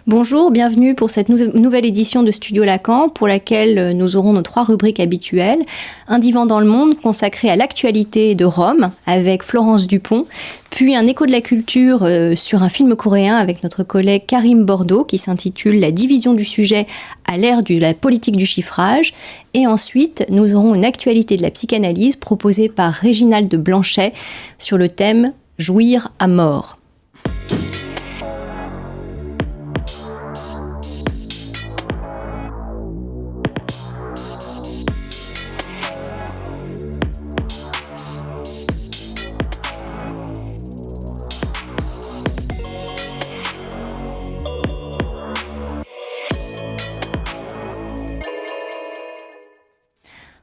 Bonjour, bienvenue pour cette nouvelle édition de Studio Lacan, pour laquelle nous aurons nos 3 rubriques habituelles. Un divan dans le monde consacré à l'actualité de Rome avec Florence Dupont, puis un écho de la culture sur un film coréen avec notre collègue Karim Bordeaux qui s'intitule La division du sujet à l'ère de la politique du chiffrage. Et ensuite, nous aurons une actualité de la psychanalyse proposée par Réginald Blanchet sur le thème « Jouir à mort ».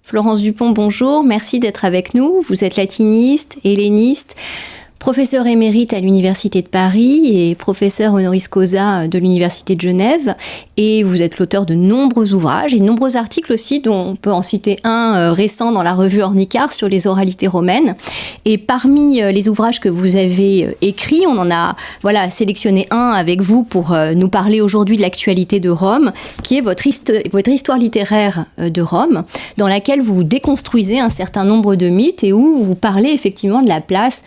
Florence Dupont, bonjour, merci d'être avec nous. Vous êtes latiniste, helléniste, professeur émérite à l'Université de Paris et professeur honoris causa de l'Université de Genève. Et vous êtes l'auteur de nombreux ouvrages et de nombreux articles aussi, dont on peut en citer un récent dans la revue Ornicar sur les oralités romaines. Et parmi les ouvrages que vous avez écrits, on en a sélectionné un avec vous pour nous parler aujourd'hui de l'actualité de Rome, qui est votre histoire littéraire de Rome, dans laquelle vous déconstruisez un certain nombre de mythes et où vous parlez effectivement de la place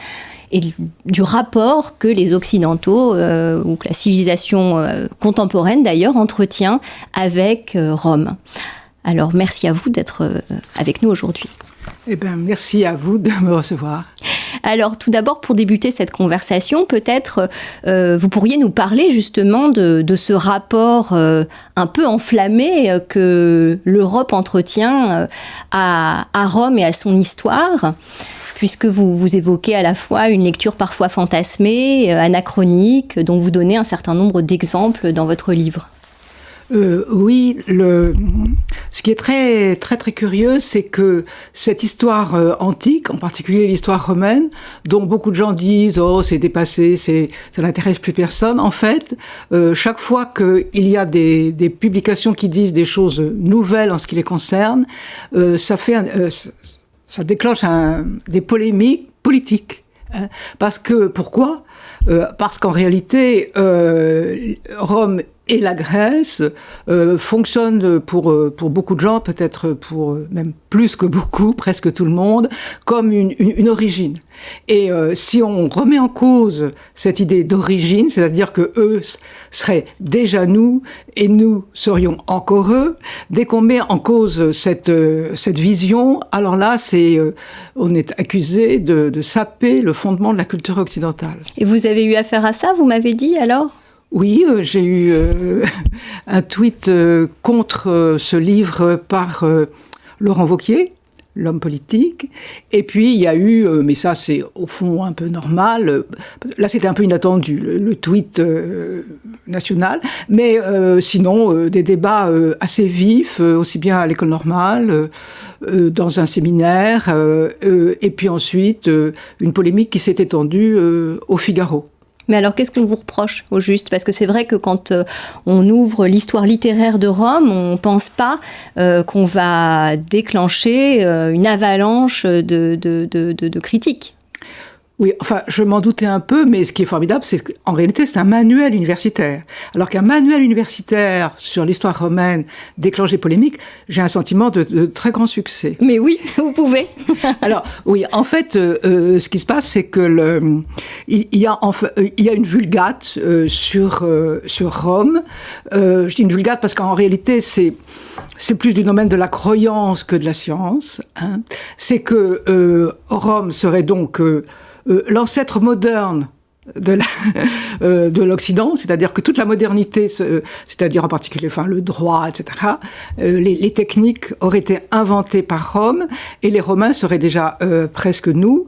et du rapport que les Occidentaux, ou que la civilisation contemporaine d'ailleurs, entretient avec Rome. Alors merci à vous d'être avec nous aujourd'hui. Eh bien, merci à vous de me recevoir. Alors tout d'abord, pour débuter cette conversation, peut-être vous pourriez nous parler justement de ce rapport un peu enflammé que l'Europe entretient à Rome et à son histoire, puisque vous évoquez à la fois une lecture parfois fantasmée, anachronique, dont vous donnez un certain nombre d'exemples dans votre livre. Oui, ce qui est très très très curieux, c'est que cette histoire antique, en particulier l'histoire romaine, dont beaucoup de gens disent oh c'est dépassé, ça n'intéresse plus personne. En fait, chaque fois qu'il y a des publications qui disent des choses nouvelles en ce qui les concerne, ça déclenche des polémiques politiques. Hein. Pourquoi ? Parce qu'en réalité, Rome et la Grèce fonctionnent pour beaucoup de gens, peut-être pour même plus que beaucoup, presque tout le monde, comme une origine. Et si on remet en cause cette idée d'origine, c'est-à-dire que eux seraient déjà nous et nous serions encore eux, dès qu'on met en cause cette vision, alors là, on est accusé de saper le fondement de la culture occidentale. Et vous avez eu affaire à ça, vous m'avez dit alors ? Oui, j'ai eu un tweet contre ce livre par Laurent Wauquiez, l'homme politique. Et puis, il y a eu, mais ça c'est au fond un peu normal, là c'était un peu inattendu, le tweet national, mais sinon des débats assez vifs, aussi bien à l'école normale, dans un séminaire, et puis ensuite une polémique qui s'est étendue au Figaro. Mais alors, qu'est-ce qu'on vous reproche, au juste ? Parce que c'est vrai que quand on ouvre l'histoire littéraire de Rome, on ne pense pas qu'on va déclencher une avalanche de critiques. Oui, enfin, je m'en doutais un peu, mais ce qui est formidable, c'est qu'en réalité, c'est un manuel universitaire. Alors qu'un manuel universitaire sur l'histoire romaine déclenche des polémiques, j'ai un sentiment de très grand succès. Mais oui, vous pouvez. Alors, oui, en fait, ce qui se passe, c'est que il y a une vulgate sur Rome. Je dis une vulgate parce qu'en réalité, c'est plus du domaine de la croyance que de la science. Hein. C'est que Rome serait donc l'ancêtre moderne de l'Occident, c'est-à-dire que toute la modernité, c'est-à-dire en particulier le droit, etc., les techniques auraient été inventées par Rome, et les Romains seraient déjà presque nous.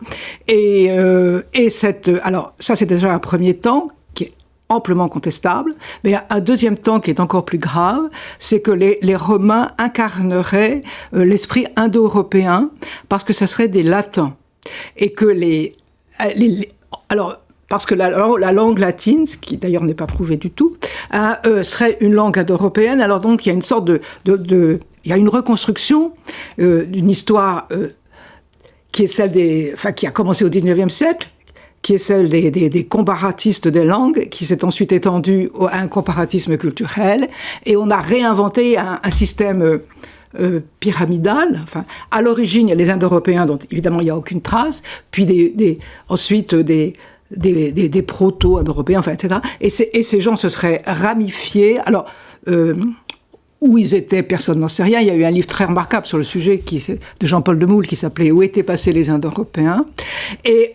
Alors ça, c'est déjà un premier temps qui est amplement contestable, mais un deuxième temps qui est encore plus grave, c'est que les Romains incarneraient l'esprit indo-européen, parce que ça serait des latins, et que parce que la langue latine, ce qui d'ailleurs n'est pas prouvé du tout, serait une langue indo-européenne. Alors donc il y a une sorte il y a une reconstruction d'une histoire qui est celle qui a commencé au XIXe siècle, qui est celle des comparatistes des langues, qui s'est ensuite étendue à un comparatisme culturel, et on a réinventé un système pyramidal. Enfin, à l'origine, il y a les Indo-Européens dont évidemment il n'y a aucune trace, puis ensuite des proto-Indo-Européens, enfin, etc. Et ces gens se seraient ramifiés. Alors, où ils étaient, personne n'en sait rien. Il y a eu un livre très remarquable sur le sujet de Jean-Paul Demoule qui s'appelait « Où étaient passés les Indo-Européens ?» Et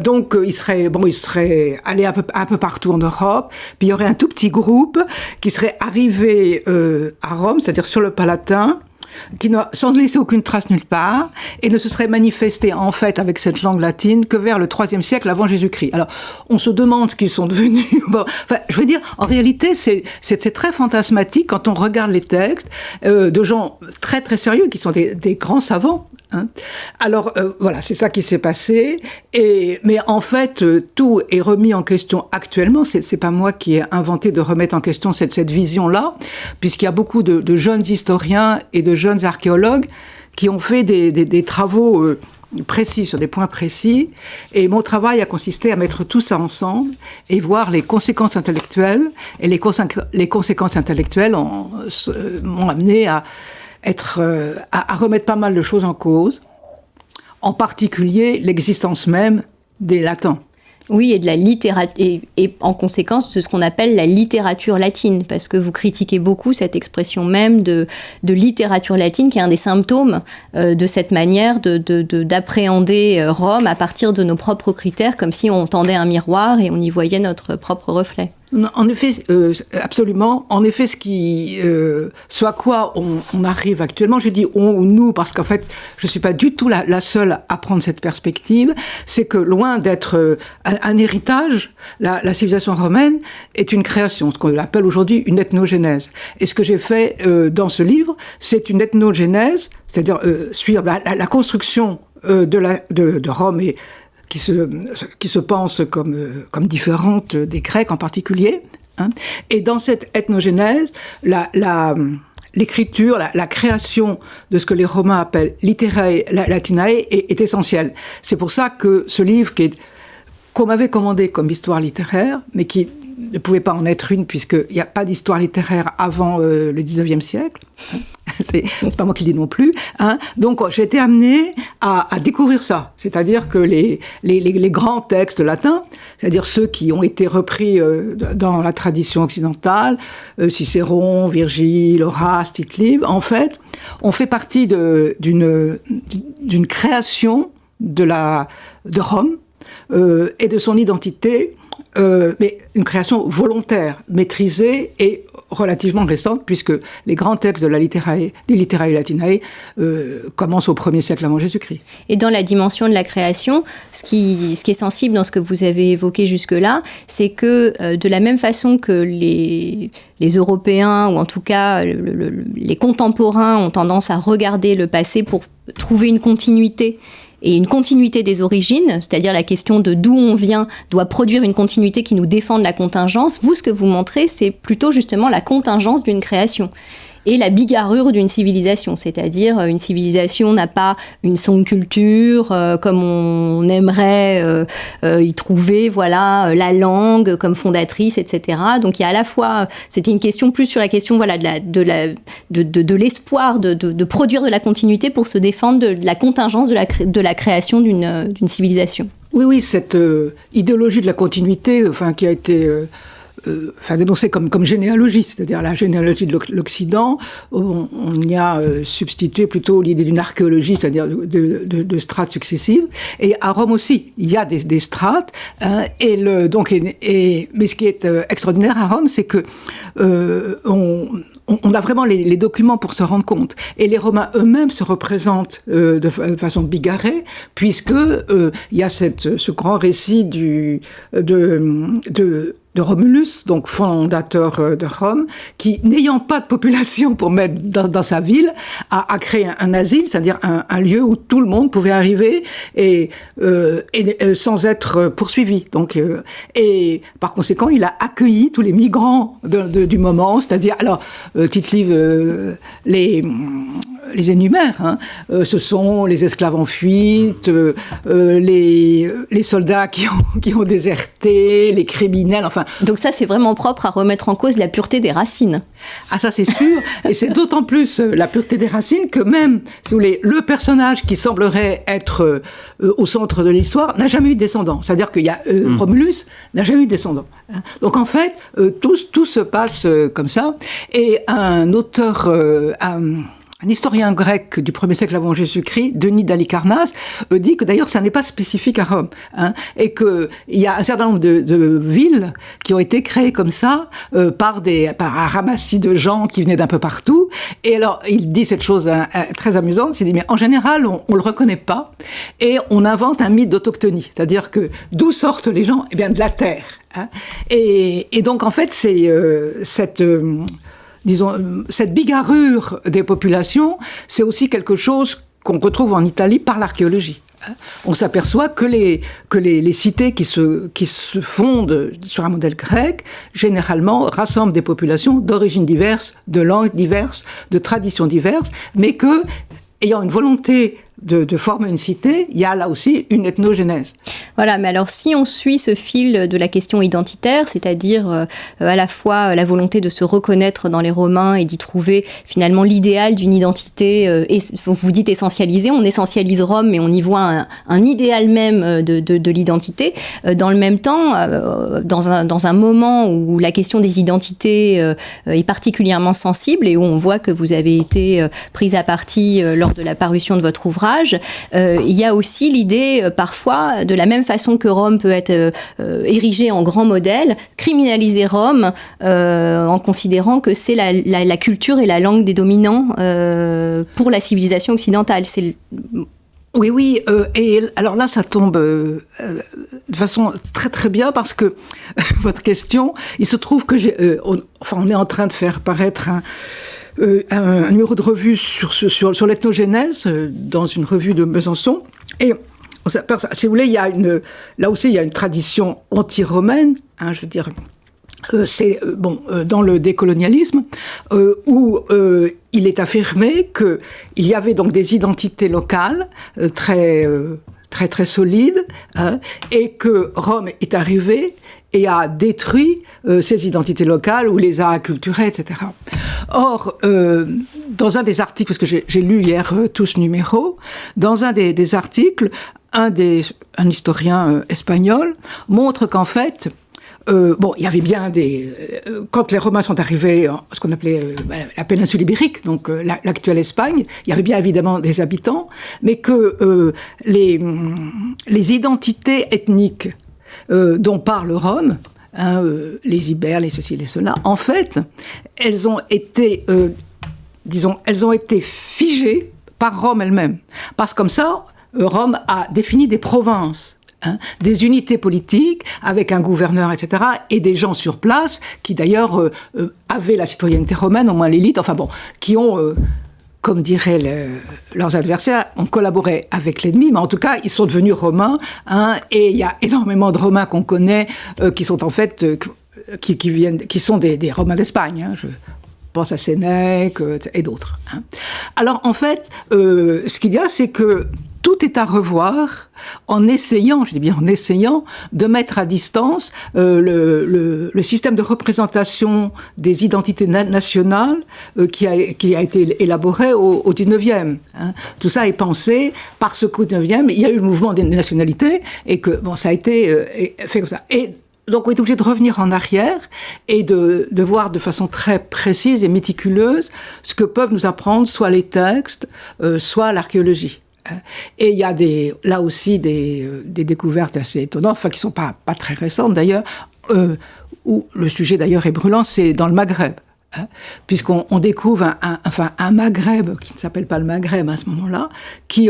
donc, ils seraient allés un peu partout en Europe. Puis il y aurait un tout petit groupe qui serait arrivé à Rome, c'est-à-dire sur le Palatin, sans laisser aucune trace nulle part, et ne se serait manifesté en fait avec cette langue latine que vers le IIIe siècle avant Jésus-Christ. Alors, on se demande ce qu'ils sont devenus. Je veux dire, en réalité, c'est très fantasmatique quand on regarde les textes de gens très très sérieux qui sont des grands savants. Hein. Alors voilà, c'est ça qui s'est passé. Mais en fait, tout est remis en question actuellement. C'est pas moi qui ai inventé de remettre en question cette vision-là, puisqu'il y a beaucoup de jeunes historiens et de jeunes archéologues qui ont fait des travaux précis sur des points précis. Et mon travail a consisté à mettre tout ça ensemble et voir les conséquences intellectuelles. Et les conséquences intellectuelles m'ont amené à remettre pas mal de choses en cause, en particulier l'existence même des latins. Oui, et de la littérature, et en conséquence de ce qu'on appelle la littérature latine, parce que vous critiquez beaucoup cette expression même de littérature latine, qui est un des symptômes de cette manière d'appréhender Rome à partir de nos propres critères, comme si on tendait un miroir et on y voyait notre propre reflet. En effet, absolument. En effet, ce à quoi on arrive actuellement, je dis on ou nous, parce qu'en fait, je suis pas du tout la seule à prendre cette perspective, c'est que loin d'être un héritage, la civilisation romaine est une création, ce qu'on appelle aujourd'hui une ethnogénèse. Et ce que j'ai fait dans ce livre, c'est une ethnogénèse, c'est-à-dire suivre la construction de Rome et qui se pensent comme différentes des Grecs en particulier. Hein. Et dans cette ethnogénèse, l'écriture, la création de ce que les Romains appellent literae latinae est essentielle. C'est pour ça que ce livre, qu'on m'avait commandé comme histoire littéraire, mais qui ne pouvait pas en être une, puisqu'il n'y a pas d'histoire littéraire avant le 19e siècle. C'est pas moi qui le dis non plus. Hein. Donc, j'ai été amenée à découvrir ça. C'est-à-dire que les grands textes latins, c'est-à-dire ceux qui ont été repris dans la tradition occidentale, Cicéron, Virgile, Horace, Tite-Live, en fait, ont fait partie d'une création de Rome et de son identité, mais une création volontaire, maîtrisée et relativement récente, puisque les grands textes des Literae Latinae commencent au 1er siècle avant Jésus-Christ. Et dans la dimension de la création, ce qui est sensible dans ce que vous avez évoqué jusque-là, c'est que de la même façon que les Européens, ou en tout cas les contemporains, ont tendance à regarder le passé pour trouver une continuité, et une continuité des origines, c'est-à-dire la question de d'où on vient, doit produire une continuité qui nous défend de la contingence. Vous, ce que vous montrez, c'est plutôt justement la contingence d'une création et la bigarrure d'une civilisation, c'est-à-dire une civilisation n'a pas une sonde culture comme on aimerait y trouver, voilà, la langue comme fondatrice, etc. Donc il y a à la fois, c'était une question plus sur la question, voilà, de l'espoir de produire de la continuité pour se défendre de la contingence de la création d'une civilisation. Oui, cette idéologie de la continuité, qui a été dénoncée comme généalogie, c'est-à-dire la généalogie de l'Occident. On y a substitué plutôt l'idée d'une archéologie, c'est-à-dire de strates successives. Et à Rome aussi, il y a des strates. Hein, mais ce qui est extraordinaire à Rome, c'est que on a vraiment les documents pour se rendre compte. Et les Romains eux-mêmes se représentent de façon bigarrée, puisque il y a ce grand récit de Romulus, donc fondateur de Rome, qui, n'ayant pas de population pour mettre dans sa ville, a créé un asile, c'est-à-dire un lieu où tout le monde pouvait arriver et sans être poursuivi. Donc, et par conséquent, il a accueilli tous les migrants du moment, c'est-à-dire, alors, Tite-Live les énumère, hein. Ce sont les esclaves en fuite, les soldats qui ont déserté, les criminels, enfin. Donc ça, c'est vraiment propre à remettre en cause la pureté des racines. Ah, ça, c'est sûr. Et c'est d'autant plus la pureté des racines que même, si vous voulez, le personnage qui semblerait être au centre de l'histoire n'a jamais eu de descendant. C'est-à-dire qu'il y a Romulus n'a jamais eu de descendant. Donc en fait, tout se passe comme ça. Et un auteur, un historien grec du 1er siècle avant Jésus-Christ, Denis d'Halicarnasse, dit que d'ailleurs ça n'est pas spécifique à Rome, hein, et qu'il y a un certain nombre de villes qui ont été créées comme ça par un ramassis de gens qui venaient d'un peu partout. Et alors il dit cette chose très amusante, il dit mais en général on le reconnaît pas et on invente un mythe d'autochtonie, c'est-à-dire que d'où sortent les gens? Eh bien de la terre. Hein, et donc en fait c'est cette bigarrure des populations, c'est aussi quelque chose qu'on retrouve en Italie par l'archéologie. On s'aperçoit que les cités qui se fondent sur un modèle grec, généralement rassemblent des populations d'origines diverses, de langues diverses, de traditions diverses, mais que, ayant une volonté de former une cité, il y a là aussi une ethnogénèse. Voilà, mais alors si on suit ce fil de la question identitaire, c'est-à-dire à la fois la volonté de se reconnaître dans les Romains et d'y trouver finalement l'idéal d'une identité, vous dites essentialisée, on essentialise Rome, mais on y voit un idéal même de l'identité. Dans le même temps, dans un moment où la question des identités est particulièrement sensible et où on voit que vous avez été prise à partie lors de la parution de votre ouvrage, il y a aussi l'idée parfois, de la même façon que Rome peut être érigée en grand modèle, criminaliser Rome en considérant que c'est la culture et la langue des dominants pour la civilisation occidentale. Oui, et alors là, ça tombe de façon très très bien parce que votre question, il se trouve que on est en train de faire paraître un numéro de revue sur l'ethnogénèse dans une revue de Besançon. Et si vous voulez, là aussi il y a une tradition anti-romaine, hein, je veux dire. Dans le décolonialisme, où il est affirmé qu'il y avait donc des identités locales très très solides, hein, et que Rome est arrivée et a détruit ces identités locales ou les a acculturées, etc. Or, dans un des articles, parce que j'ai lu hier tout ce numéro, dans un des articles, un historien espagnol montre qu'en fait, il y avait bien quand les Romains sont arrivés, ce qu'on appelait la péninsule ibérique, donc l'actuelle Espagne, il y avait bien évidemment des habitants, mais que les identités ethniques dont parle Rome, hein, les Ibères, les ceci, les cela, en fait, elles ont été figées par Rome elle-même. Parce que comme ça, Rome a défini des provinces. Hein, des unités politiques avec un gouverneur, etc., et des gens sur place qui d'ailleurs avaient la citoyenneté romaine, au moins l'élite, enfin bon, qui ont, comme diraient leurs adversaires, ont collaboré avec l'ennemi, mais en tout cas, ils sont devenus romains, hein, et il y a énormément de Romains qu'on connaît qui sont en fait, qui sont des Romains d'Espagne, hein, je pense à Sénèque et d'autres. Hein. Alors en fait, ce qu'il y a, c'est que tout est à revoir en essayant, je dis bien en essayant, de mettre à distance le système de représentation des identités nationales qui a été élaboré au 19e. Hein. Tout ça est pensé parce qu'au 19e, il y a eu le mouvement des nationalités et que ça a été fait comme ça. Et donc on est obligé de revenir en arrière et de voir de façon très précise et méticuleuse ce que peuvent nous apprendre soit les textes, soit l'archéologie. Et il y a là aussi des découvertes assez étonnantes, enfin qui ne sont pas très récentes d'ailleurs, où le sujet d'ailleurs est brûlant, c'est dans le Maghreb. Puisqu'on découvre un Maghreb qui ne s'appelle pas le Maghreb à ce moment-là, qui,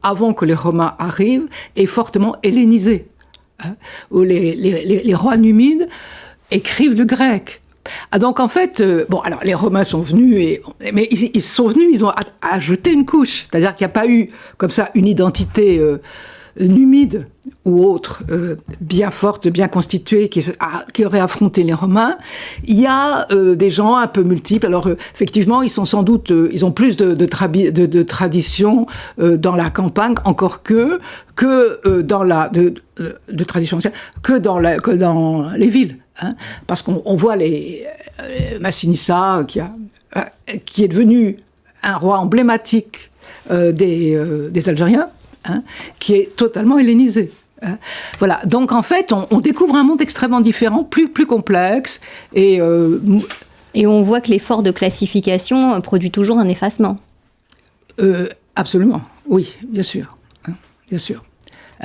avant que les Romains arrivent, est fortement hellénisé. Où les rois numides écrivent le grec. Donc en fait, alors les Romains sont venus, mais ils sont venus, ils ont ajouté une couche. C'est-à-dire qu'il n'y a pas eu comme ça une identité numide ou autre, bien forte, bien constituée, qui aurait affronté les Romains. Il y a des gens un peu multiples. Alors effectivement, ils sont sans doute, ils ont plus de tradition dans la campagne, encore que dans de tradition ancienne, que dans les villes. Parce qu'on voit Massinissa, qui est devenu un roi emblématique des Algériens, qui est totalement hellénisé. Voilà. Donc en fait, on découvre un monde extrêmement différent, plus complexe, et on voit que l'effort de classification produit toujours un effacement. Absolument, oui, bien sûr, bien sûr.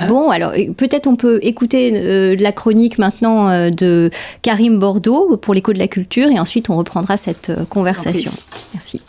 Bon, alors peut-être on peut écouter la chronique maintenant de Karim Bordeaux pour l'Écho de la Culture, et ensuite on reprendra cette conversation. Merci.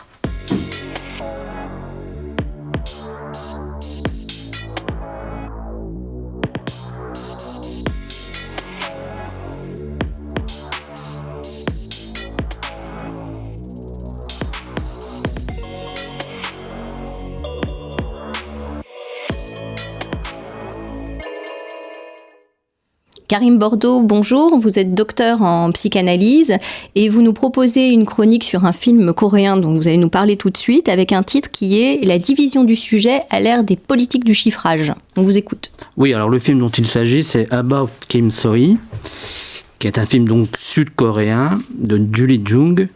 Karim Bordeaux, bonjour, vous êtes docteur en psychanalyse et vous nous proposez une chronique sur un film coréen dont vous allez nous parler tout de suite avec un titre qui est « La division du sujet à l'ère des politiques du chiffrage ». On vous écoute. Oui, alors le film dont il s'agit, c'est About Kim So-hee, qui est un film donc sud-coréen de Julie Jung,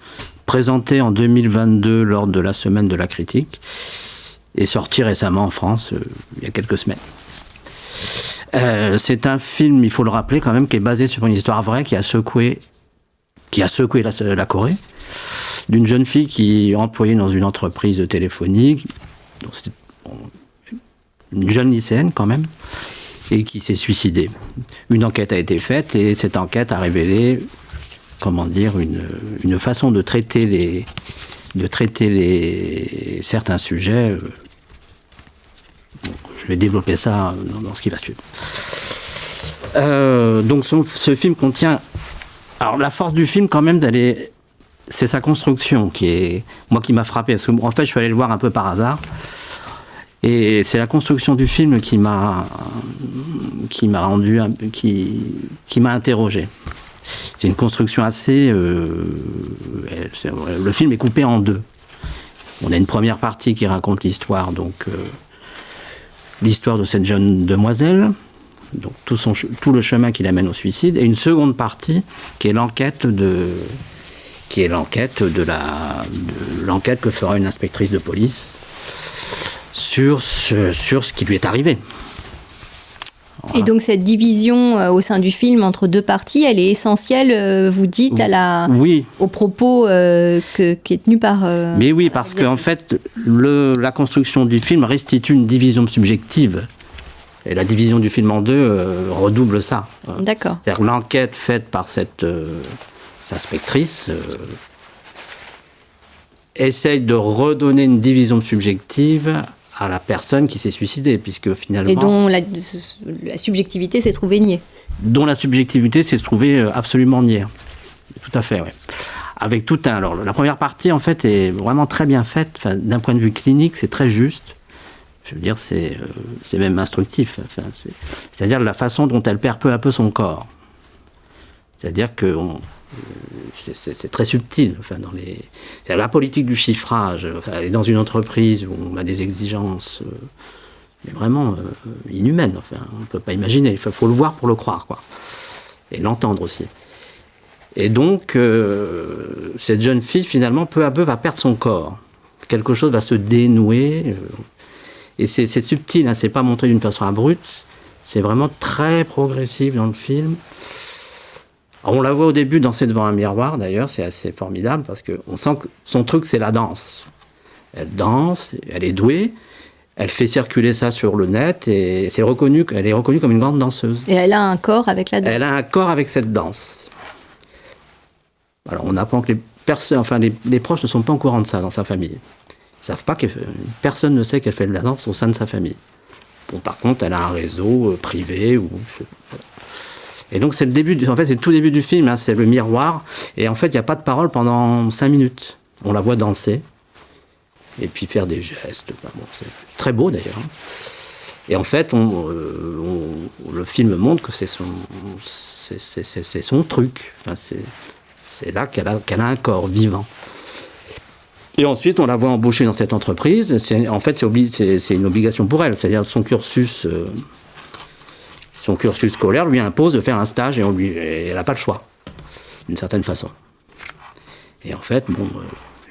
présenté en 2022 lors de la Semaine de la Critique et sorti récemment en France il y a quelques semaines. C'est un film, il faut le rappeler quand même, qui est basé sur une histoire vraie qui a secoué la Corée, d'une jeune fille qui est employée dans une entreprise téléphonique, donc c'était une jeune lycéenne quand même, et qui s'est suicidée. Une enquête a été faite et cette enquête a révélé, une façon de traiter certains sujets. Je vais développer ça dans ce qui va suivre. Donc ce film contient... Alors la force du film quand même c'est sa construction qui m'a frappé. Parce que, en fait, je suis allé le voir un peu par hasard. Et c'est la construction du film qui m'a interrogé. C'est une construction assez... le film est coupé en deux. On a une première partie qui raconte l'histoire, l'histoire de cette jeune demoiselle, donc tout le chemin qui l'amène au suicide, et une seconde partie qui est l'enquête que fera une inspectrice de police sur ce qui lui est arrivé. Voilà. Et donc cette division au sein du film entre deux parties, elle est essentielle, vous dites, au propos qui est tenu par... Mais oui, parce qu'en fait, la construction du film restitue une division subjective. Et la division du film en deux redouble ça. D'accord. C'est-à-dire l'enquête faite par cette inspectrice essaye de redonner une division subjective à la personne qui s'est suicidée, puisque finalement... Et dont la subjectivité s'est trouvée niée. Dont la subjectivité s'est trouvée absolument niée. Tout à fait, oui. Avec tout un... Alors, la première partie, en fait, est vraiment très bien faite. Enfin, d'un point de vue clinique, c'est très juste. Je veux dire, c'est même instructif. Enfin, c'est-à-dire la façon dont elle perd peu à peu son corps. C'est-à-dire que c'est très subtil. Enfin, la politique du chiffrage, elle est dans une entreprise où on a des exigences mais vraiment inhumaines. Enfin, on ne peut pas imaginer. Il faut le voir pour le croire, quoi. Et l'entendre aussi. Et donc, cette jeune fille, finalement, peu à peu, va perdre son corps. Quelque chose va se dénouer. Et c'est subtil, hein, c'est pas montré d'une façon abrupte. C'est vraiment très progressif dans le film. Alors, on la voit au début danser devant un miroir, d'ailleurs, c'est assez formidable, parce qu'on sent que son truc, c'est la danse. Elle danse, elle est douée, elle fait circuler ça sur le net, et elle est reconnue comme une grande danseuse. Et elle a un corps avec la danse. Elle a un corps avec cette danse. Alors, on apprend que les proches ne sont pas au courant de ça dans sa famille. Ils ne savent pas que personne ne sait qu'elle fait de la danse au sein de sa famille. Bon, par contre, elle a un réseau privé. Et donc, c'est le tout début du film, hein, c'est le miroir. Et en fait, il n'y a pas de parole pendant 5 minutes. On la voit danser. Et puis faire des gestes. Enfin, bon, c'est très beau, d'ailleurs. Hein. Et en fait, le film montre que c'est son truc. Enfin, c'est là qu'elle a un corps vivant. Et ensuite, on la voit embaucher dans cette entreprise. C'est une obligation pour elle. C'est-à-dire son cursus scolaire lui impose de faire un stage et elle n'a pas le choix, d'une certaine façon. Et en fait,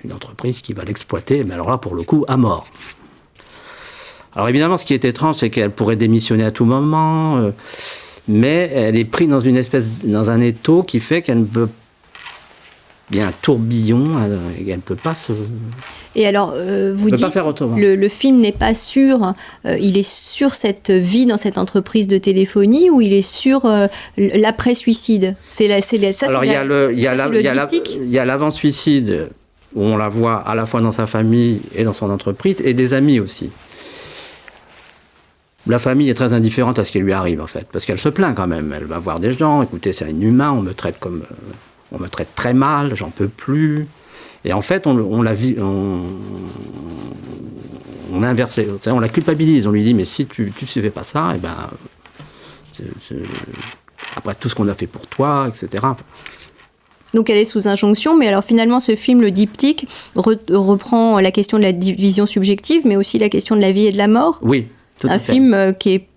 une entreprise qui va l'exploiter, mais alors là, pour le coup, à mort. Alors évidemment, ce qui est étrange, c'est qu'elle pourrait démissionner à tout moment, mais elle est prise dans un étau qui fait qu'elle ne peut pas. Il y a un tourbillon, et elle ne peut pas se... Et alors, vous dites, le film n'est pas sûr, il est sur cette vie dans cette entreprise de téléphonie ou il est sur l'après-suicide? Alors, il y a l'avant-suicide, où on la voit à la fois dans sa famille et dans son entreprise, et des amis aussi. La famille est très indifférente à ce qui lui arrive, en fait, parce qu'elle se plaint quand même. Elle va voir des gens, écoutez, c'est inhumain, on me traite très mal, j'en peux plus. Et en fait, on inverse, on la culpabilise. On lui dit, mais si tu ne fais pas ça, et après tout ce qu'on a fait pour toi, etc. Donc elle est sous injonction, mais alors finalement ce film, le diptyque, reprend la question de la division subjective, mais aussi la question de la vie et de la mort. Oui. Un film qui est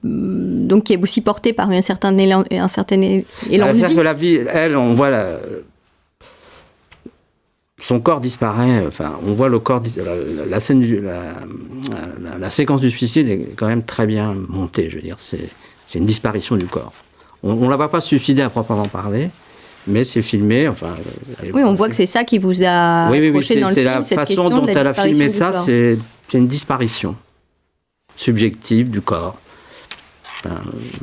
aussi porté par un certain élan de vie. C'est-à-dire que la vie, elle, on voit son corps disparaît. Enfin, on voit le corps. La séquence du suicide est quand même très bien montée. Je veux dire, c'est une disparition du corps. On la voit pas se suicider à proprement parler, mais c'est filmé. Enfin. Oui, on voit que c'est ça qui vous a accroché dans le film. C'est la façon dont elle a filmé ça. C'est une disparition subjective du corps,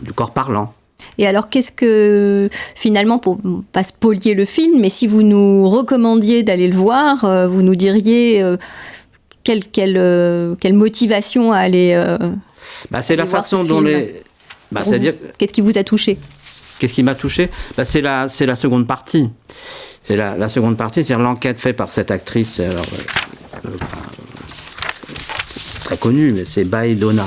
du corps parlant. Et alors, qu'est-ce que, finalement, pour pas spolier le film, mais si vous nous recommandiez d'aller le voir, vous nous diriez quelle motivation à aller c'est la façon dont c'est-à-dire... Qu'est-ce qui vous a touché? Qu'est-ce qui m'a touché? C'est la seconde partie. C'est la seconde partie, c'est-à-dire l'enquête faite par cette actrice... très connue, mais c'est Bae Donna,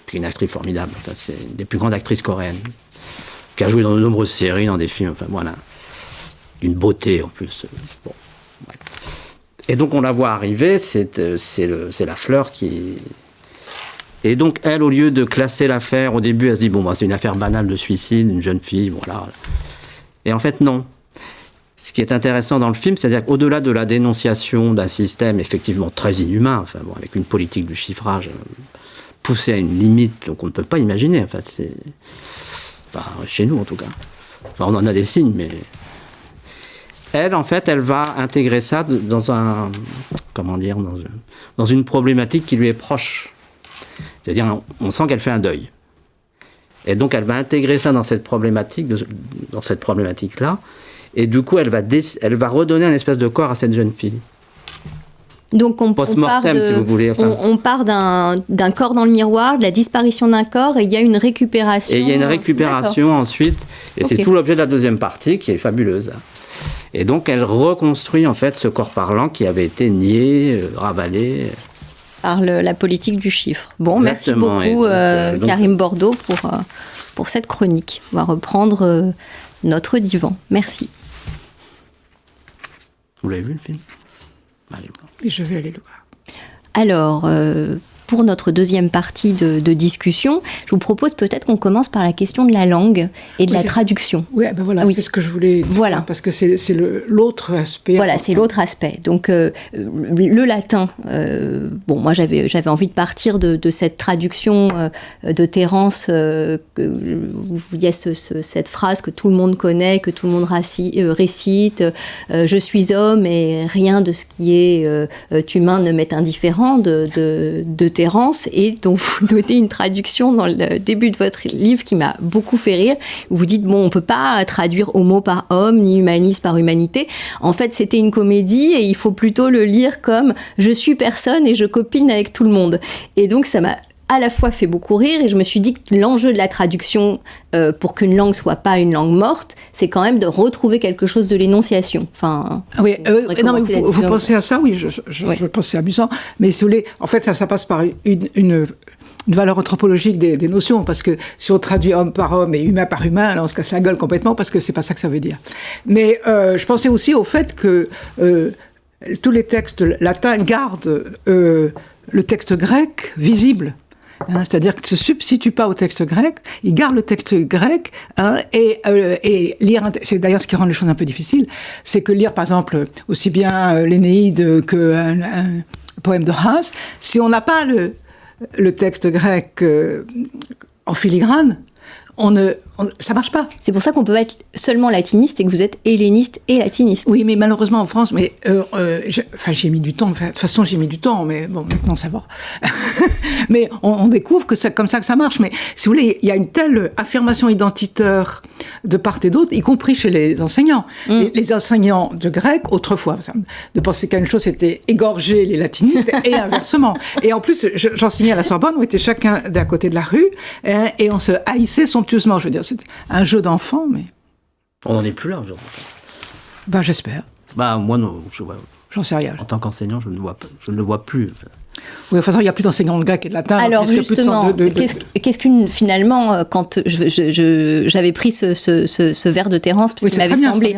qui est une actrice formidable. Enfin, c'est une des plus grandes actrices coréennes, qui a joué dans de nombreuses séries, dans des films, enfin voilà, d'une beauté en plus. Bon, ouais. Et donc on la voit arriver, c'est la fleur qui... Et donc elle, au lieu de classer l'affaire, au début elle se dit, c'est une affaire banale de suicide, une jeune fille, voilà. Et en fait non. Ce qui est intéressant dans le film, c'est-à-dire qu'au-delà de la dénonciation d'un système effectivement très inhumain, avec une politique du chiffrage poussée à une limite qu'on ne peut pas imaginer, chez nous en tout cas. On en a des signes, mais... Elle, en fait, elle va intégrer ça dans une problématique qui lui est proche. C'est-à-dire, on sent qu'elle fait un deuil. Et donc, elle va intégrer ça dans cette problématique-là. Et du coup, elle va redonner un espèce de corps à cette jeune fille. Donc on part si vous voulez. On part d'un corps dans le miroir, de la disparition d'un corps, et il y a une récupération. Et il y a une récupération ensuite, et c'est tout l'objet de la deuxième partie qui est fabuleuse. Et donc elle reconstruit en fait ce corps parlant qui avait été nié, ravalé. Par la politique du chiffre. Bon, exactement. Merci beaucoup Karim Bordeaux pour cette chronique. On va reprendre notre divan. Merci. Vous l'avez vu le film? Et je vais aller le voir. Alors, pour notre deuxième partie de discussion, je vous propose peut-être qu'on commence par la question de la langue et de la traduction. Oui, ben voilà, c'est ce que je voulais dire, voilà. Parce que c'est l'autre aspect. Voilà, c'est l'autre aspect. Donc, le latin, moi j'avais envie de partir de cette traduction de Terence, il y a cette phrase que tout le monde connaît, que tout le monde récite, je suis homme et rien de ce qui est humain ne m'est indifférent de Terence, et dont vous donnez une traduction dans le début de votre livre qui m'a beaucoup fait rire, où vous dites, on ne peut pas traduire homo par homme, ni humanis par humanité. En fait, c'était une comédie et il faut plutôt le lire comme je suis personne et je copine avec tout le monde. Et donc, ça m'a à la fois fait beaucoup rire, et je me suis dit que l'enjeu de la traduction, pour qu'une langue soit pas une langue morte, c'est quand même de retrouver quelque chose de l'énonciation. Enfin, oui, non, mais vous pensez à ça, oui, je pense que c'est amusant, mais si vous voulez, en fait, ça passe par une valeur anthropologique des notions, parce que si on traduit homme par homme et humain par humain, là, on se casse la gueule complètement, parce que c'est pas ça que ça veut dire. Mais je pensais aussi au fait que tous les textes latins gardent le texte grec visible. C'est-à-dire qu'ils ne se substituent pas au texte grec, ils gardent le texte grec, et lire, c'est d'ailleurs ce qui rend les choses un peu difficiles, c'est que lire par exemple aussi bien l'Énéide qu'un poème de Horace, si on n'a pas le texte grec en filigrane, ça marche pas. C'est pour ça qu'on peut être seulement latiniste et que vous êtes helléniste et latiniste. Oui, mais malheureusement en France, j'ai mis du temps. De toute façon, j'ai mis du temps, mais bon, maintenant ça va. Mais on découvre que c'est comme ça que ça marche. Mais si vous voulez, il y a une telle affirmation identitaire de part et d'autre, y compris chez les enseignants. Les enseignants de grec, autrefois, de penser qu'à une chose, c'était égorger les latinistes et inversement. Et en plus, j'enseignais à la Sorbonne, on était chacun d'un côté de la rue, et on se haïssait somptueusement. Je veux dire, c'est un jeu d'enfant, mais... On n'en est plus là aujourd'hui. J'espère. Moi, non. J'en sais rien. En tant qu'enseignant, je ne le vois plus. Oui, de toute façon, il n'y a plus d'enseignants de grec et de latin. Alors justement, qu'est-ce qu'une, finalement, quand j'avais pris ce vers de Terence, parce qu'il m'avait semblé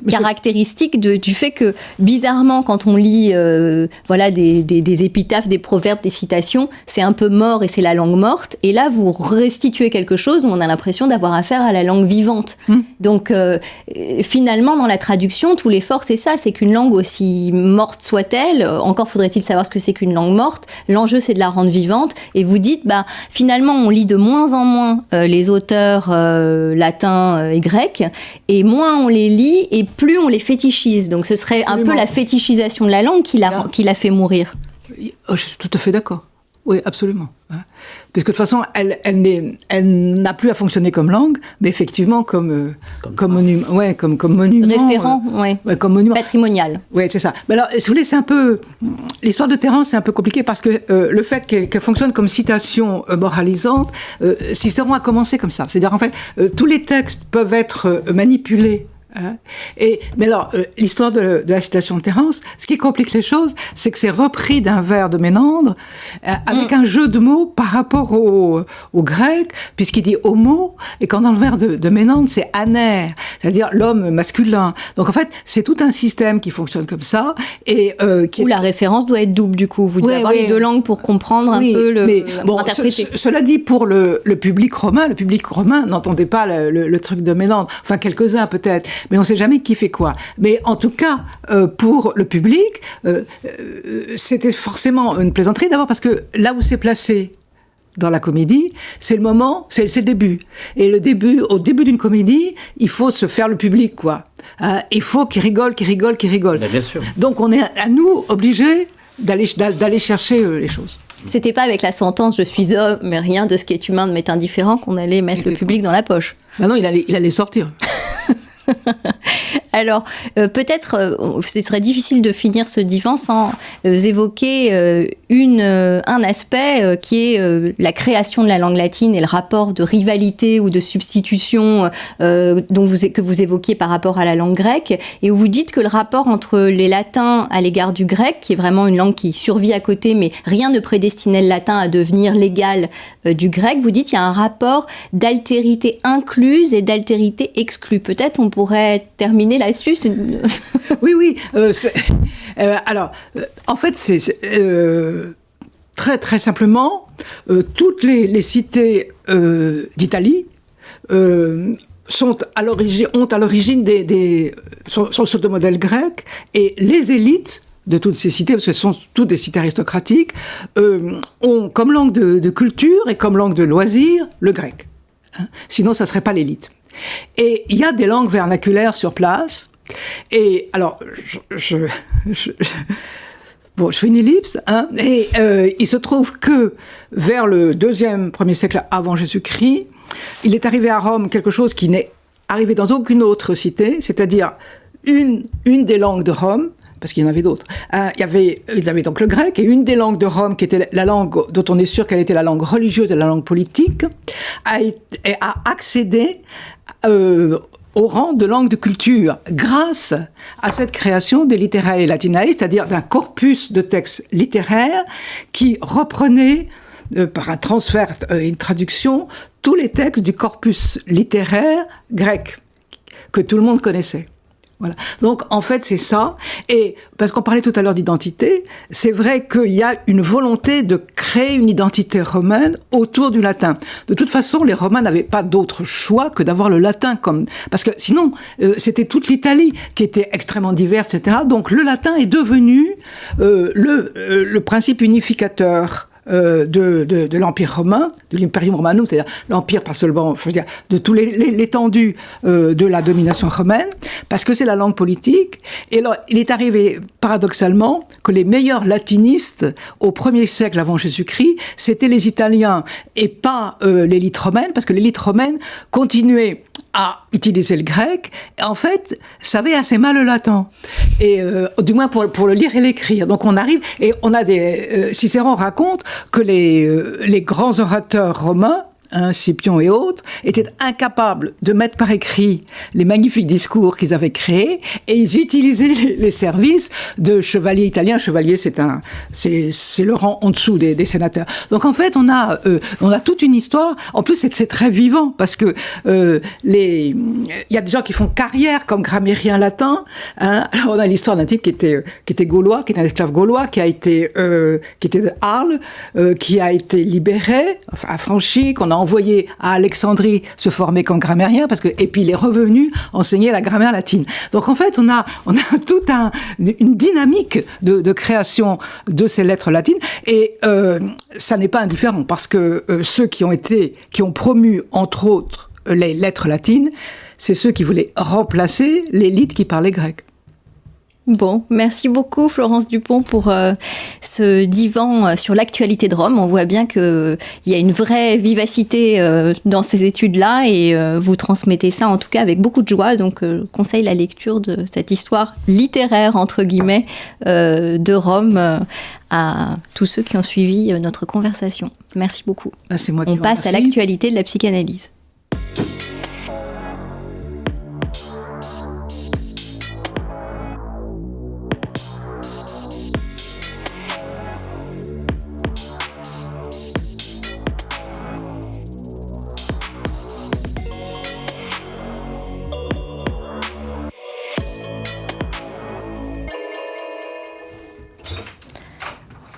caractéristique du fait que, bizarrement, quand on lit des épitaphes, des proverbes, des citations, c'est un peu mort et c'est la langue morte. Et là, vous restituez quelque chose où on a l'impression d'avoir affaire à la langue vivante. Donc, finalement, dans la traduction, tout l'effort, c'est ça, c'est qu'une langue, aussi morte soit-elle, encore faudrait-il savoir ce que c'est qu'une langue morte, l'enjeu c'est de la rendre vivante, et vous dites, finalement on lit de moins en moins les auteurs latins et grecs, et moins on les lit, et plus on les fétichise. Donc ce serait absolument un peu la fétichisation de la langue qui l'a fait mourir. Je suis tout à fait d'accord. Oui, absolument. Parce que de toute façon, elle n'a plus à fonctionner comme langue, mais effectivement comme monument. Ouais, comme monument. Référent, comme monument. Patrimonial. Oui, c'est ça. Mais alors, si vous voulez, c'est un peu... L'histoire de Terence, c'est un peu compliqué parce que le fait qu'elle fonctionne comme citation moralisante, Cicéron a commencé comme ça. C'est-à-dire, en fait, tous les textes peuvent être manipulés. Mais alors, l'histoire de la citation de Terence, ce qui complique les choses, c'est que c'est repris d'un vers de Ménandre, avec un jeu de mots par rapport au grec, puisqu'il dit homo, et quand dans le vers de Ménandre, c'est aner, c'est-à-dire l'homme masculin. Donc en fait, c'est tout un système qui fonctionne comme ça, et où la référence doit être double, du coup. Vous devez avoir les deux langues pour comprendre un peu pour interpréter. Cela dit, pour le public romain n'entendait pas le truc de Ménandre. Enfin, quelques-uns peut-être. Mais on ne sait jamais qui fait quoi. Mais en tout cas, pour le public, c'était forcément une plaisanterie, d'abord parce que là où c'est placé dans la comédie, c'est le moment, c'est le début. Et au début d'une comédie, il faut se faire le public, quoi. Il faut qu'il rigole. Bien sûr. Donc on est à nous obligés d'aller chercher les choses. C'était pas avec la sentence « je suis homme, mais rien de ce qui est humain ne m'est indifférent » qu'on allait mettre le public dans la poche. Non, il allait sortir. Alors, peut-être, ce serait difficile de finir ce divan sans évoquer un aspect qui est la création de la langue latine et le rapport de rivalité ou de substitution que vous évoquiez par rapport à la langue grecque, et où vous dites que le rapport entre les latins à l'égard du grec, qui est vraiment une langue qui survit à côté, mais rien ne prédestinait le latin à devenir l'égal du grec, vous dites qu'il y a un rapport d'altérité incluse et d'altérité exclue. Peut-être on pourrait terminer là-dessus. Oui. Alors, en fait, très très simplement, toutes les cités d'Italie ont à l'origine sont sur de modèles grecs, et les élites de toutes ces cités, parce que ce sont toutes des cités aristocratiques, ont comme langue de culture et comme langue de loisir le grec. Sinon, ça ne serait pas l'élite. Et il y a des langues vernaculaires sur place. Et alors, je fais une ellipse. Et il se trouve que vers le 1er siècle avant Jésus-Christ, il est arrivé à Rome quelque chose qui n'est arrivé dans aucune autre cité, c'est-à-dire une des langues de Rome, parce qu'il y en avait d'autres. Il y avait donc le grec, et une des langues de Rome, qui était la langue dont on est sûr qu'elle était la langue religieuse et la langue politique, a accédé au rang de langue de culture grâce à cette création des Literae Latinae, c'est-à-dire d'un corpus de textes littéraires qui reprenait, par un transfert et une traduction, tous les textes du corpus littéraire grec que tout le monde connaissait. Voilà. Donc, en fait, c'est ça. Et parce qu'on parlait tout à l'heure d'identité, c'est vrai qu'il y a une volonté de créer une identité romaine autour du latin. De toute façon, les Romains n'avaient pas d'autre choix que d'avoir le latin parce que sinon, c'était toute l'Italie qui était extrêmement diverse, etc. Donc, le latin est devenu le principe unificateur de l'Empire romain, de l'Imperium Romanum, c'est-à-dire l'Empire, pas seulement, je veux dire, de tout l'étendue de la domination romaine, parce que c'est la langue politique. Et alors, il est arrivé, paradoxalement, que les meilleurs latinistes, au 1er siècle avant Jésus-Christ, c'était les Italiens, et pas l'élite romaine, parce que l'élite romaine continuait à utiliser le grec, et en fait, savait assez mal le latin. Et du moins pour le lire et l'écrire. Donc on arrive, et on a Cicéron raconte que les grands orateurs romains, Scipion et autres, étaient incapables de mettre par écrit les magnifiques discours qu'ils avaient créés, et ils utilisaient les services de chevaliers italiens. Chevalier, c'est le rang en dessous des sénateurs. Donc en fait, on a toute une histoire. En plus, c'est très vivant, parce que il y a des gens qui font carrière comme grammairien latin. Alors on a l'histoire d'un type qui était gaulois, qui était un esclave gaulois, qui était de Arles, qui a été libéré, affranchi, qu'on a envoyé à Alexandrie se former comme grammairien, et puis il est revenu enseigner la grammaire latine. Donc en fait, on a toute une dynamique de création de ces lettres latines, et ça n'est pas indifférent, parce que ceux qui ont promu, entre autres, les lettres latines, c'est ceux qui voulaient remplacer l'élite qui parlait grec. Bon, merci beaucoup Florence Dupont pour ce divan sur l'actualité de Rome. On voit bien qu'il y a une vraie vivacité dans ces études-là, et vous transmettez ça en tout cas avec beaucoup de joie. Donc conseille la lecture de cette histoire littéraire, entre guillemets, de Rome à tous ceux qui ont suivi notre conversation. Merci beaucoup. C'est moi qui On passe à l'actualité de la psychanalyse.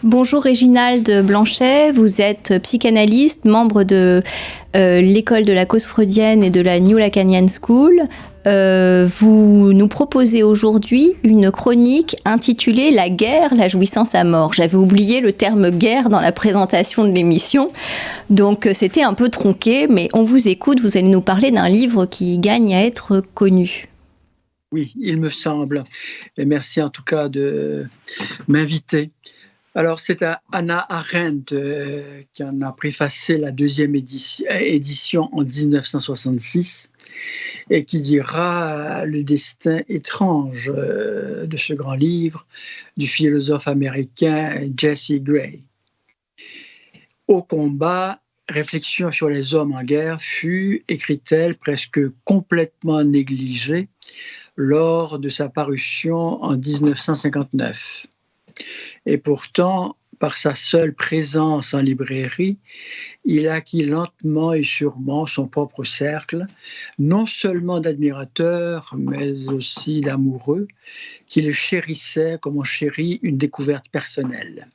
Bonjour Réginald Blanchet, vous êtes psychanalyste, membre de l'école de la cause freudienne et de la New Lacanian School. Vous nous proposez aujourd'hui une chronique intitulée « La guerre, la jouissance à mort ». J'avais oublié le terme « guerre » dans la présentation de l'émission, donc c'était un peu tronqué, mais on vous écoute, vous allez nous parler d'un livre qui gagne à être connu. Oui, il me semble. Et merci en tout cas de m'inviter. Alors, c'est Hannah Arendt qui en a préfacé la 2e édition en 1966 et qui dira le destin étrange de ce grand livre du philosophe américain Jesse Gray. Au combat, réflexion sur les hommes en guerre fut, écrit-elle, presque complètement négligée lors de sa parution en 1959. Et pourtant, par sa seule présence en librairie, il acquit lentement et sûrement son propre cercle, non seulement d'admirateurs, mais aussi d'amoureux, qui le chérissaient comme on chérit une découverte personnelle.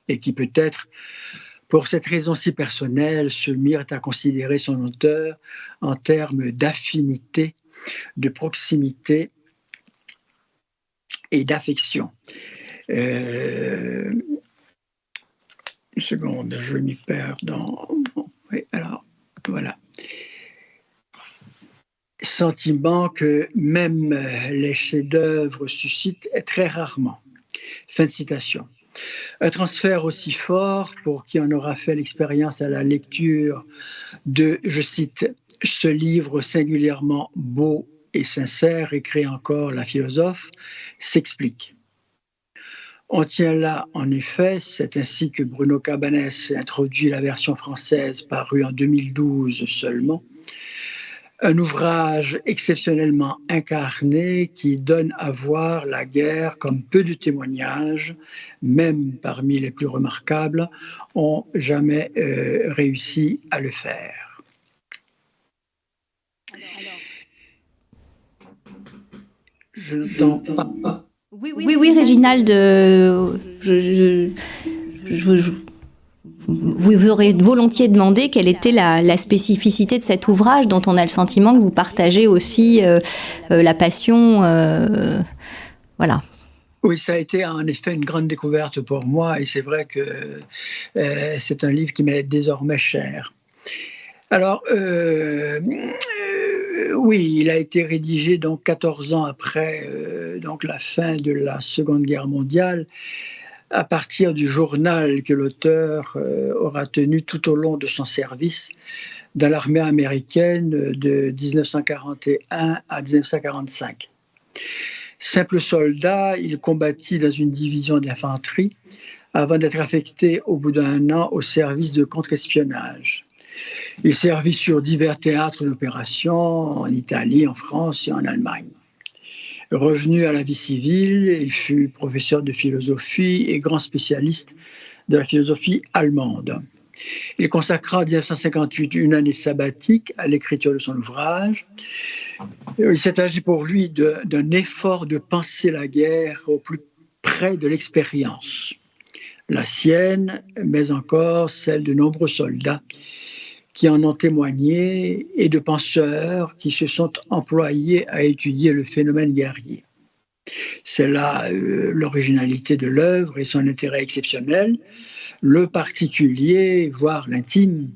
et qui peut-être, pour cette raison si personnelle, se mirent à considérer son auteur en termes d'affinité, de proximité et d'affection. Une seconde, je m'y perds dans... Oui, alors, voilà. Sentiment que même les chefs-d'œuvre suscitent très rarement. Fin de citation. Un transfert aussi fort pour qui en aura fait l'expérience à la lecture de, je cite, « ce livre singulièrement beau et sincère », écrit encore la philosophe, s'explique. On tient là, en effet, c'est ainsi que Bruno Cabanès introduit la version française parue en 2012 seulement, un ouvrage exceptionnellement incarné qui donne à voir la guerre comme peu de témoignages, même parmi les plus remarquables, ont jamais réussi à le faire. Je n'entends pas. Oui, Réginald, vous aurez volontiers demandé quelle était la spécificité de cet ouvrage dont on a le sentiment que vous partagez aussi la passion. Voilà. Oui, ça a été en effet une grande découverte pour moi et c'est vrai que c'est un livre qui m'est désormais cher. Alors, oui, il a été rédigé donc 14 ans après donc la fin de la Seconde Guerre mondiale, à partir du journal que l'auteur aura tenu tout au long de son service dans l'armée américaine de 1941 à 1945. Simple soldat, il combattit dans une division d'infanterie avant d'être affecté au bout d'1 an au service de contre-espionnage. Il servit sur divers théâtres d'opération en Italie, en France et en Allemagne. Revenu à la vie civile, il fut professeur de philosophie et grand spécialiste de la philosophie allemande. Il consacra en 1958 une année sabbatique à l'écriture de son ouvrage. Il s'est agi pour lui d'un effort de penser la guerre au plus près de l'expérience. La sienne, mais encore celle de nombreux soldats qui en ont témoigné et de penseurs qui se sont employés à étudier le phénomène guerrier. C'est là l'originalité de l'œuvre et son intérêt exceptionnel. Le particulier, voire l'intime,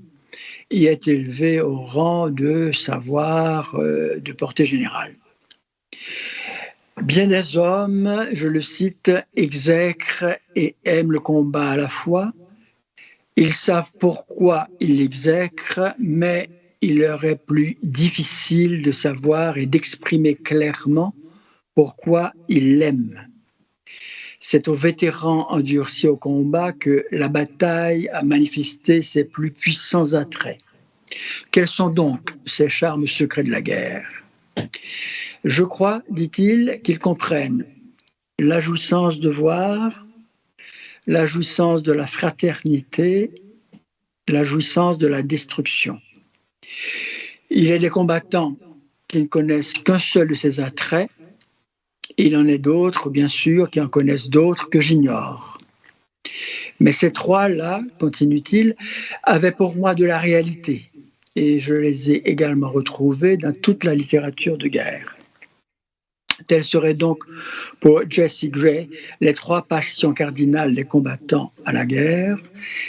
y est élevé au rang de savoir de portée générale. Bien des hommes, je le cite, exècrent et aiment le combat à la fois. Ils savent pourquoi ils l'exècrent, mais il leur est plus difficile de savoir et d'exprimer clairement pourquoi ils l'aiment. C'est aux vétérans endurcis au combat que la bataille a manifesté ses plus puissants attraits. Quels sont donc ces charmes secrets de la guerre ? Je crois, dit-il, qu'ils comprennent la jouissance de voir, la jouissance de la fraternité, la jouissance de la destruction. Il y a des combattants qui ne connaissent qu'un seul de ces attraits. Il en est d'autres, bien sûr, qui en connaissent d'autres que j'ignore. Mais ces trois-là, continue-t-il, avaient pour moi de la réalité, et je les ai également retrouvés dans toute la littérature de guerre. Telles seraient donc pour Jesse Gray les trois passions cardinales des combattants à la guerre.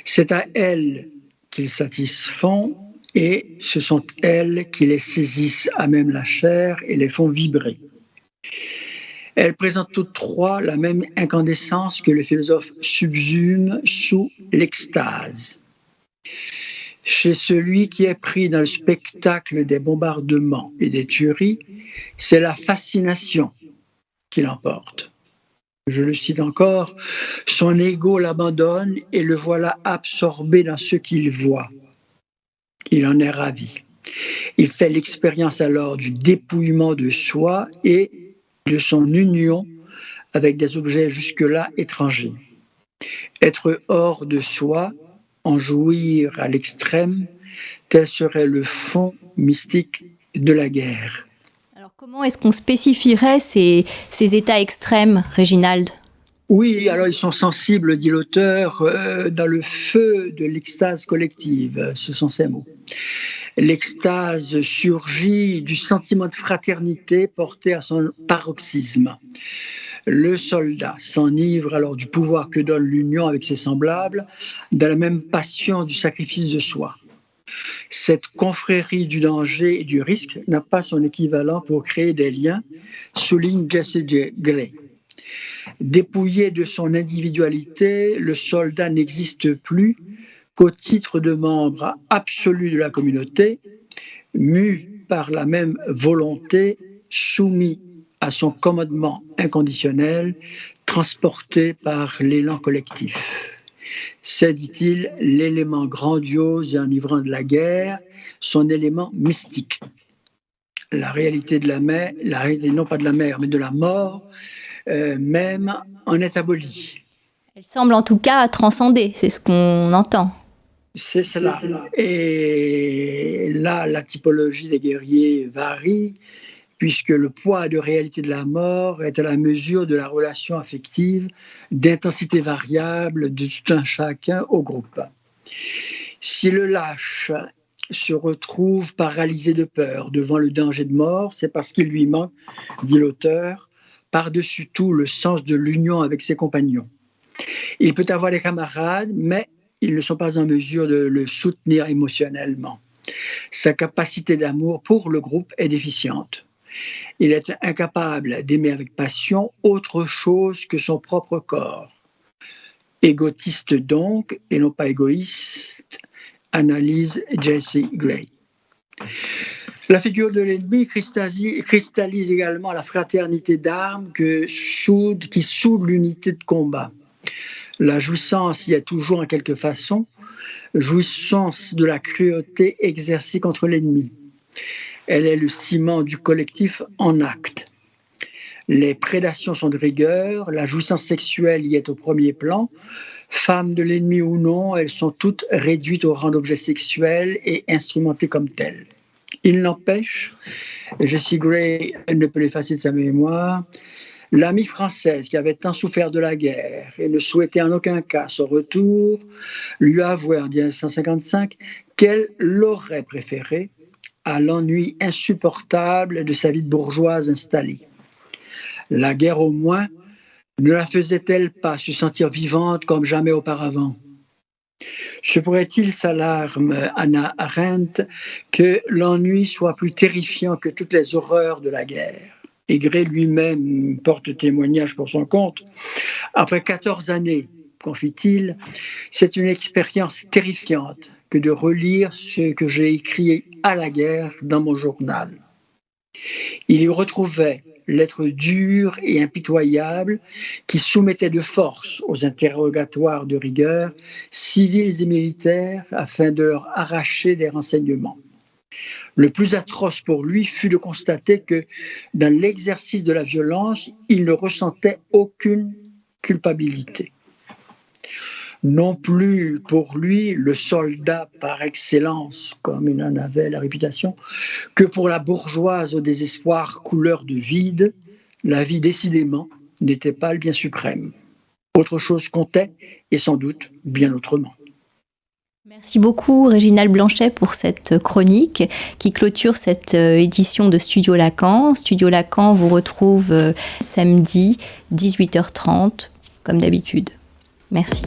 C'est à elles qu'ils satisfont et ce sont elles qui les saisissent à même la chair et les font vibrer. Elles présentent toutes trois la même incandescence que le philosophe subsume sous l'extase. Chez celui qui est pris dans le spectacle des bombardements et des tueries, c'est la fascination qui l'emporte. Je le cite encore, son ego l'abandonne et le voilà absorbé dans ce qu'il voit. Il en est ravi. Il fait l'expérience alors du dépouillement de soi et de son union avec des objets jusque-là étrangers. Être hors de soi, en jouir à l'extrême, tel serait le fond mystique de la guerre. Alors comment est-ce qu'on spécifierait ces états extrêmes, Réginald ? Oui, alors ils sont sensibles, dit l'auteur, dans le feu de l'extase collective, ce sont ces mots. L'extase surgit du sentiment de fraternité porté à son paroxysme. Le soldat s'enivre alors du pouvoir que donne l'union avec ses semblables, dans la même passion du sacrifice de soi. Cette confrérie du danger et du risque n'a pas son équivalent pour créer des liens, souligne Jesse Gray. Dépouillé de son individualité, le soldat n'existe plus qu'au titre de membre absolu de la communauté, mu par la même volonté, soumis à son commandement inconditionnel, transporté par l'élan collectif. C'est, dit-il, l'élément grandiose et enivrant de la guerre, son élément mystique. La réalité de la mer, non pas de la mer, mais de la mort, même en est abolie. Elle semble en tout cas transcender, c'est ce qu'on entend. C'est cela. Et là, la typologie des guerriers varie, puisque le poids de réalité de la mort est à la mesure de la relation affective, d'intensité variable de tout un chacun au groupe. Si le lâche se retrouve paralysé de peur devant le danger de mort, c'est parce qu'il lui manque, dit l'auteur, par-dessus tout le sens de l'union avec ses compagnons. Il peut avoir des camarades, mais ils ne sont pas en mesure de le soutenir émotionnellement. Sa capacité d'amour pour le groupe est déficiente. Il est incapable d'aimer avec passion autre chose que son propre corps. Égotiste donc, et non pas égoïste, analyse Jesse Gray. La figure de l'ennemi cristallise également la fraternité d'armes qui soude l'unité de combat. La jouissance y est toujours en quelque façon, jouissance de la cruauté exercée contre l'ennemi. Elle est le ciment du collectif en acte. Les prédations sont de rigueur, la jouissance sexuelle y est au premier plan. Femmes de l'ennemi ou non, elles sont toutes réduites au rang d'objets sexuels et instrumentées comme telles. Il n'empêche, Jesse Gray ne peut l'effacer de sa mémoire, l'amie française qui avait tant souffert de la guerre et ne souhaitait en aucun cas son retour, lui avouait en 1955 qu'elle l'aurait préféré à l'ennui insupportable de sa vie de bourgeoise installée. La guerre, au moins, ne la faisait-elle pas se sentir vivante comme jamais auparavant? Se pourrait-il, s'alarme Hannah Arendt, que l'ennui soit plus terrifiant que toutes les horreurs de la guerre? Et Gray lui-même porte témoignage pour son compte. Après 14 années, confie-t-il, c'est une expérience terrifiante que de relire ce que j'ai écrit à la guerre dans mon journal. Il y retrouvait l'être dur et impitoyable qui soumettait de force aux interrogatoires de rigueur civils et militaires afin de leur arracher des renseignements. Le plus atroce pour lui fut de constater que dans l'exercice de la violence, il ne ressentait aucune culpabilité. Non plus pour lui le soldat par excellence, comme il en avait la réputation, que pour la bourgeoise au désespoir couleur de vide, la vie décidément n'était pas le bien suprême. Autre chose comptait, et sans doute bien autrement. Merci beaucoup Réginald Blanchet pour cette chronique qui clôture cette édition de Studio Lacan. Studio Lacan vous retrouve samedi 18h30 comme d'habitude. Merci.